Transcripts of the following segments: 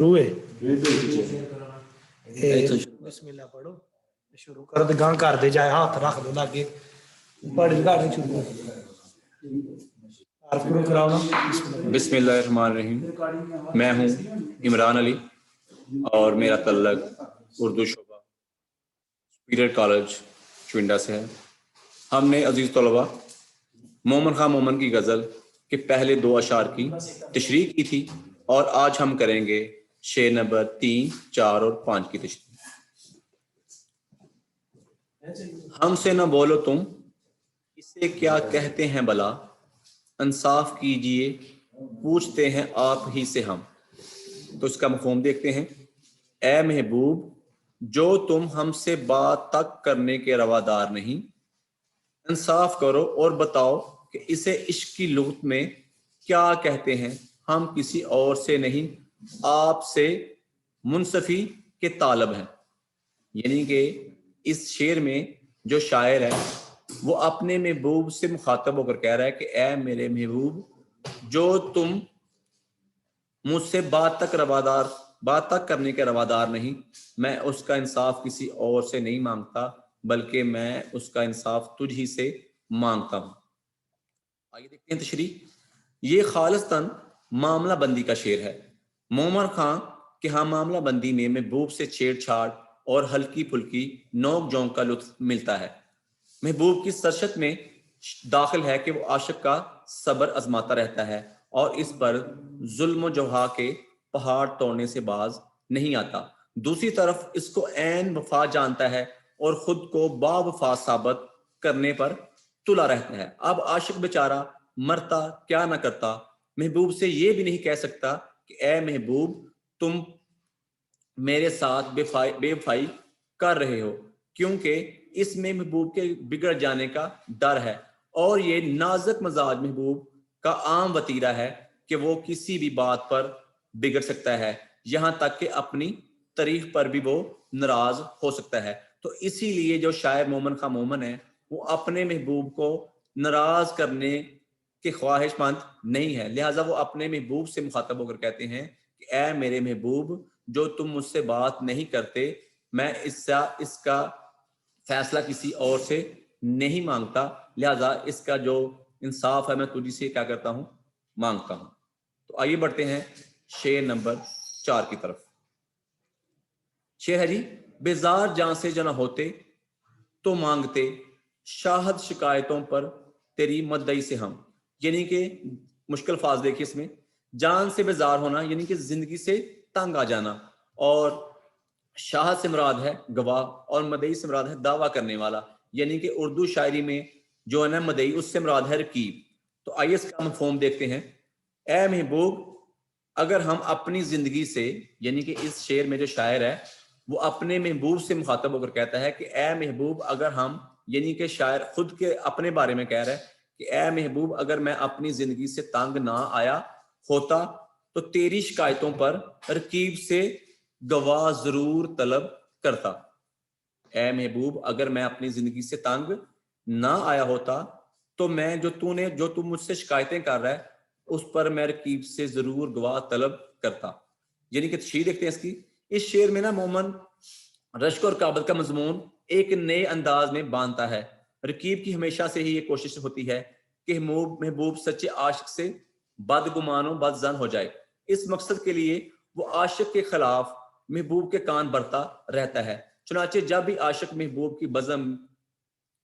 روئے بالکل بسم اللہ پڑھو شروع کر دے گاں کر دے جائے ہاتھ رکھ دو لاگے پڑھ گاڑی شروع کراؤ نا بسم اللہ الرحمن الرحیم. میں ہوں عمران علی اور میرا تعلق اردو شعبہ سپیریئر کالج چوئنڈا سے ہے. ہم نے عزیز طلباء مومن خان مومن کی غزل کے پہلے 2 اشعار کی تشریح کی تھی اور آج ہم کریں گے شعر نمبر 3, 4 اور 5 کی تشریح. ہم سے نہ بولو تم اسے کیا کہتے ہیں بلا، انصاف کیجئے پوچھتے ہیں آپ ہی سے ہم. تو اس کا مفہوم دیکھتے ہیں. اے محبوب جو تم ہم سے بات تک کرنے کے روادار نہیں، انصاف کرو اور بتاؤ کہ اسے عشق کی لغت میں کیا کہتے ہیں. ہم کسی اور سے نہیں آپ سے منصفی کے طالب ہیں. یعنی کہ اس شعر میں جو شاعر ہے وہ اپنے محبوب سے مخاطب ہو کر کہہ رہا ہے کہ اے میرے محبوب جو تم مجھ سے بات تک کرنے کے روادار نہیں، میں اس کا انصاف کسی اور سے نہیں مانگتا بلکہ میں اس کا انصاف تجھ ہی سے مانگتا ہوں. آئیے دیکھتے ہیں تشریح. یہ خالصتاً معاملہ بندی کا شعر ہے. مومن خان کے ہاں معاملہ بندی میں محبوب سے چھیڑ چھاڑ اور ہلکی پھلکی نوک جھونک کا لطف ملتا ہے. محبوب کی سرشت میں داخل ہے کہ وہ عاشق کا صبر آزماتا رہتا ہے اور اس پر ظلم و جوہا کے پہاڑ توڑنے سے باز نہیں آتا. دوسری طرف اس کو عین وفا جانتا ہے اور خود کو با وفا ثابت کرنے پر تلا رہتا ہے. اب عاشق بیچارہ مرتا کیا نہ کرتا، محبوب سے یہ بھی نہیں کہہ سکتا کہ اے محبوب تم میرے ساتھ بے وفائی کر رہے ہو، کیونکہ اس میں محبوب کے بگڑ جانے کا ڈر ہے. اور یہ نازک مزاج محبوب کا عام وتیرہ ہے کہ وہ کسی بھی بات پر بگڑ سکتا ہے، یہاں تک کہ اپنی تاریخ پر بھی وہ ناراض ہو سکتا ہے. تو اسی لیے جو شاعر مومن خان مومن ہے وہ اپنے محبوب کو ناراض کرنے کے خواہش مند نہیں ہے، لہٰذا وہ اپنے محبوب سے مخاطب ہو کر کہتے ہیں کہ اے میرے محبوب جو تم مجھ سے بات نہیں کرتے، میں اس کا فیصلہ کسی اور سے نہیں مانگتا، لہٰذا اس کا جو انصاف ہے میں تجھ سے کیا کرتا ہوں، مانگتا ہوں. تو آئیے بڑھتے ہیں شعر نمبر 4 کی طرف. شعر ہے جی. بیزار جان سے جو نہ ہوتے تو مانگتے شاہد شکایتوں پر تیری مدعی سے ہم. یعنی کہ مشکل الفاظ دیکھیے اس میں. جان سے بیزار ہونا یعنی کہ زندگی سے تنگ آ جانا، اور شاہد سے مراد ہے گواہ اور مدعی سے مراد ہے دعویٰ کرنے والا. یعنی کہ اردو شاعری میں جو ہے نا مدعی اس سے مراد ہے رقیب. تو آئیے اس کا مفہوم دیکھتے ہیں. اے محبوب اگر ہم اپنی زندگی سے، یعنی کہ اس شعر میں جو شاعر ہے وہ اپنے محبوب سے مخاطب ہو کر کہتا ہے کہ اے محبوب اگر ہم، یعنی کہ شاعر خود کے اپنے بارے میں کہہ رہا ہے کہ اے محبوب اگر میں اپنی زندگی سے تنگ نہ آیا ہوتا تو تیری شکایتوں پر رقیب سے گواہ ضرور طلب کرتا. اے محبوب اگر میں اپنی زندگی سے تنگ نہ آیا ہوتا تو میں جو تم مجھ سے شکایتیں کر رہا ہے اس پر میں رقیب سے ضرور گواہ طلب کرتا. یعنی کہ تشریح دیکھتے ہیں اس کی. اس شعر میں نا مومن رشک اور کابت کا مضمون ایک نئے انداز میں باندھتا ہے. رقیب کی ہمیشہ سے ہی یہ کوشش ہوتی ہے کہ محبوب سچے عاشق سے بدگمان و بدظن ہو جائے. اس مقصد کے لیے وہ عاشق کے خلاف محبوب کے کان بھرتا رہتا ہے. چنانچہ جب بھی عاشق محبوب کی بزم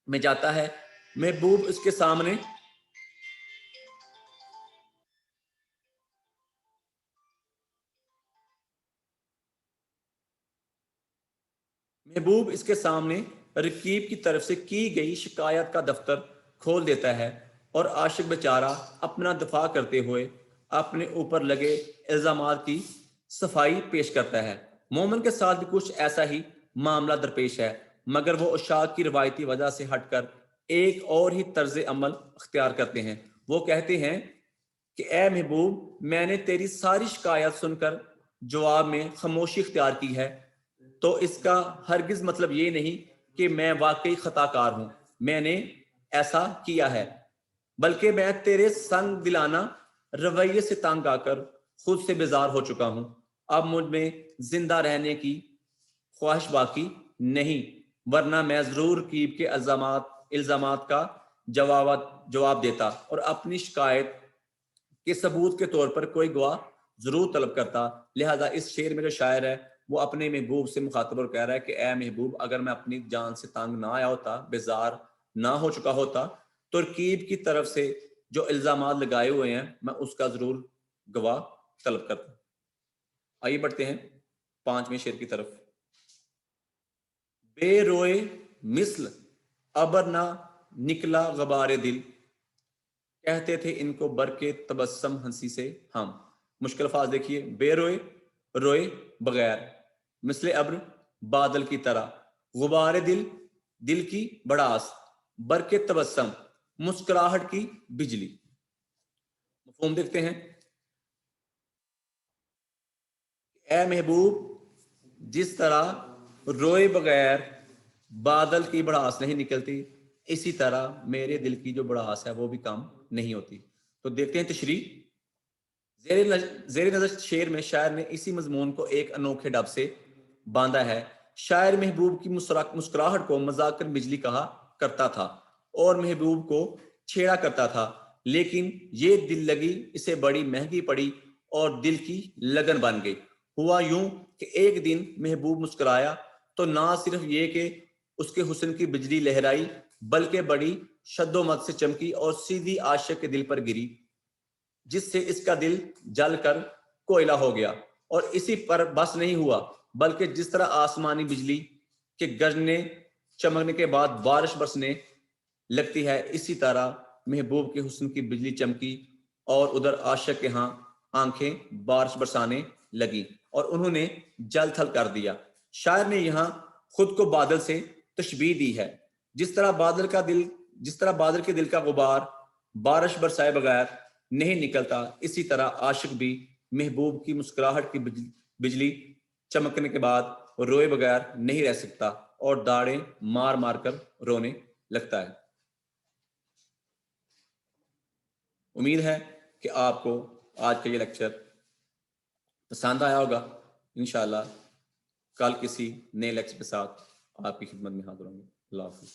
میں جاتا ہے محبوب اس کے سامنے رقیب کی طرف سے کی گئی شکایت کا دفتر کھول دیتا ہے اور عاشق بیچارہ اپنا دفاع کرتے ہوئے اپنے اوپر لگے الزامات کی صفائی پیش کرتا ہے. مومن کے ساتھ بھی کچھ ایسا ہی معاملہ درپیش ہے، مگر وہ اشاعت کی روایتی وجہ سے ہٹ کر ایک اور ہی طرز عمل اختیار کرتے ہیں. وہ کہتے ہیں کہ اے محبوب میں نے تیری ساری شکایت سن کر جواب میں خاموشی اختیار کی ہے، تو اس کا ہرگز مطلب یہ نہیں کہ میں واقعی خطا کار ہوں، میں نے ایسا کیا ہے، بلکہ میں تیرے سنگ دلانہ رویے سے تنگ آ کر خود سے بیزار ہو چکا ہوں. اب مجھ میں زندہ رہنے کی خواہش باقی نہیں، ورنہ میں ضرور کیب کے الزامات کا جواب دیتا اور اپنی شکایت کے ثبوت کے طور پر کوئی گواہ ضرور طلب کرتا۔ لہذا اس شعر میں جو شاعر ہے وہ اپنے محبوب سے مخاطب اور کہہ رہا ہے کہ اے محبوب، اگر میں اپنی جان سے تنگ نہ آیا ہوتا، بیزار نہ ہو چکا ہوتا، تو رقیب کی طرف سے جو الزامات لگائے ہوئے ہیں میں اس کا ضرور گواہ طلب کرتا۔ آئیے بڑھتے ہیں 5ویں شعر کی طرف۔ بے روئے مثل ابر نہ نکلا غبار دل، کہتے تھے ان کو برکے تبسم ہنسی سے ہم۔ مشکل الفاظ دیکھیے، بے روئے، روئے بغیر، مثل ابر بادل کی طرح، غبار دل دل کی بڑاس، برکے تبسم مسکراہٹ کی بجلی۔ مفہوم دیکھتے ہیں۔ اے محبوب، جس طرح روئے بغیر بادل کی بڑاس نہیں نکلتی، اسی طرح میرے دل کی جو بڑاس ہے وہ بھی کم نہیں ہوتی۔ تو دیکھتے ہیں تشریح۔ زیر نظر شعر میں شاعر نے اسی مضمون کو ایک انوکھے ڈب سے باندھا ہے۔ شاعر محبوب کی مسکراہٹ کو مذاق کر بجلی کہا کرتا تھا اور محبوب کو چھیڑا کرتا تھا، لیکن یہ دل لگی اسے بڑی مہنگی پڑی اور دل کی لگن بن گئی۔ ہوا یوں کہ ایک دن محبوب مسکرایا تو نہ صرف یہ کہ اس کے حسن کی بجلی لہرائی، بلکہ بڑی شد و مت سے چمکی اور سیدھی عاشق کے دل پر گری، جس سے اس کا دل جل کر کوئلہ ہو گیا۔ اور اسی پر بس نہیں ہوا، بلکہ جس طرح آسمانی بجلی کے گرجنے چمکنے کے بعد بارش برسنے لگتی ہے، اسی طرح محبوب کے حسن کی بجلی چمکی اور ادھر عاشق کے ہاں آنکھیں بارش برسانے لگی اور انہوں نے جل تھل کر دیا۔ شاعر نے یہاں خود کو بادل سے تشبیہ دی ہے۔ جس طرح بادل کے دل کا غبار بارش برسائے بغیر نہیں نکلتا، اسی طرح عاشق بھی محبوب کی مسکراہٹ کی بجلی چمکنے کے بعد روئے بغیر نہیں رہ سکتا اور داڑیں مار مار کر رونے لگتا ہے۔ امید ہے کہ آپ کو آج کا یہ لیکچر پسند آیا ہوگا۔ انشاءاللہ کل کسی نئے لیکچر کے ساتھ آپ کی خدمت میں حاضر ہوں گے۔ اللہ حافظ۔